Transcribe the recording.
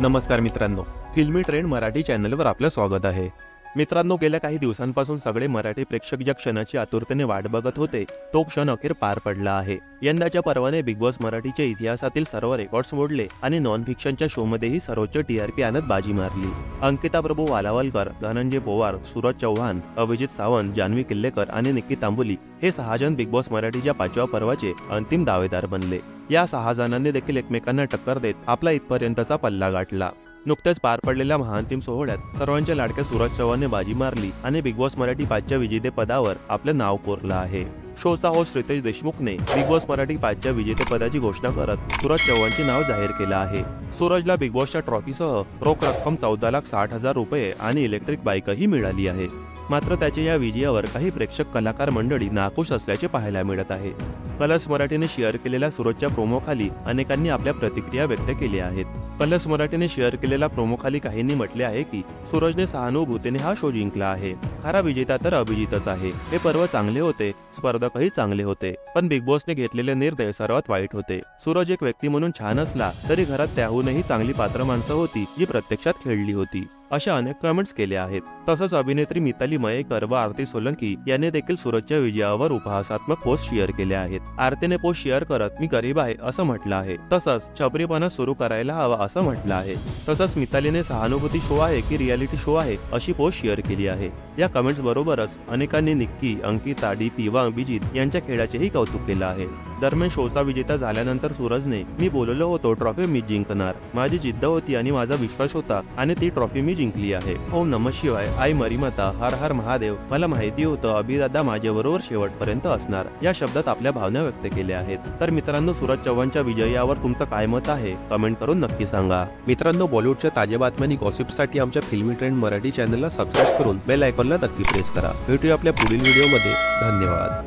नमस्कार मित्रांनो, फिल्मी ट्रेंड मराठी चॅनलवर आपलं स्वागत आहे। मित्रांनो, गेल्या काही दिवसांपासून सगळे मराठी प्रेक्षक ज्या क्षणाची आतुरतेने वाट बघत होते तो क्षण अखेर पार पडला आहे। यंदाच्या पर्वाने बिग बॉस मराठीच्या इतिहासातील सर्व रेकॉर्ड्स मोडले आणि नॉन फिक्शनच्या शोमध्येही सर्वोच्च टीआरपी आणत बाजी मारली। अंकिता प्रभू वालावलकर, धनंजय पोवार, सूरज चव्हाण, अभिजित सावंत, जान्हवी किल्लेकर आणि निक्की तांबोली हे 6 जण बिग बॉस मराठीच्या 5व्या पर्वाचे अंतिम दावेदार बनले। या 6 जणांनी देखील एकमेकांना टक्कर देत आपला इथपर्यंतचा पल्ला गाठला। नुकतेच पार पडलेल्या महाअंतिम सोहळ्यात सर्वांच्या लाडक्या सूरज चव्हाणने बाजी मारली आणि बिग बॉस मराठी 5च्या विजेतेपदावर आपले नाव कोरलं आहे। शोचा होस्ट रितेश देशमुखने बिग बॉस मराठी 5च्या विजेतेपदाची घोषणा करत सूरज चव्हाणचे नाव जाहीर केलं आहे। सूरजला बिग बॉसच्या ट्रॉफीसह रोख रक्कम 14,60,000 रुपये आणि इलेक्ट्रिक बाईकही मिळाली आहे। मात्र त्याच्या या विजयावर काही प्रेक्षक कलाकार मंडळी नाखुश असल्याचे पाहायला मिळत आहे। कलर्स मराठीने शेअर केलेल्या सूरजच्या प्रोमोखाली अनेकांनी आपल्या प्रतिक्रिया व्यक्त केल्या आहेत। कलर्स मराठीने शेअर केलेल्या प्रोमोखाली काहींनी म्हटले आहे की सूरजने सहानुभूतीने हा शो जिंकला आहे। खरा विजेता तर अभिजितच आहे। हे पर्व चांगले होते, स्पर्धकही चांगले होते, पण बिग बॉसने घेतलेले निर्णय सर्वात वाईट होते। सूरज एक व्यक्ती म्हणून छान असला तरी घरात त्याहूनही चांगली पात्र माणसं होती जी प्रत्यक्षात खेळली होती, अशा अनेक कमेंट्स केले आहेत। तसंच अभिनेत्री मिताली मयेकर व आरती सोलंकी यांनी देखील सूरजच्या विजयावर उपहासात्मक पोस्ट शेअर केल्या आहेत। आरतीने पोस्ट शेअर करत मी गरीब आहे असं म्हटलं आहे, तसंच छपरीपणा सुरू करायला हवा असं म्हटलं आहे। तसंच मितालीने सहानुभूती शो आहे की रियालिटी शो आहे अशी पोस्ट शेअर केली आहे। या कमेंट्स बरोबरच अनेकांनी निक्की, अंकिता, डीपी व अभिजित यांच्या खेळाचेही कौतुक केलं आहे। दरम्यान शोचा विजेता झाल्यानंतर सूरजने मी बोललो होतो ट्रॉफी मी जिंकणार, माझी जिद्द होती आणि माझा विश्वास होता आणि ती ट्रॉफी मी जिंकली आहे। ओम नमः शिवाय, आई मरीमाता, हर हर महादेव, मला माहिती होतं अभिदादा माझ्याबरोबर शेवटपर्यंत असणार, या शब्दात आपल्या भावना व्यक्त केल्या आहेत। तर मित्रांनो, सूरज चव्हाणच्या विजयावर तुमचं काय मत आहे कमेंट करून नक्की सांगा। मित्रांनो, बॉलिवूडच्या ताज्या बातम्या आणि गॉसिपसाठी आमच्या फिल्मी ट्रेंड मराठी चॅनलला सबस्क्राईब करून बेल आयकॉनला नक्की प्रेस करा। भेटूया आपल्या पुढील व्हिडिओमध्ये। धन्यवाद।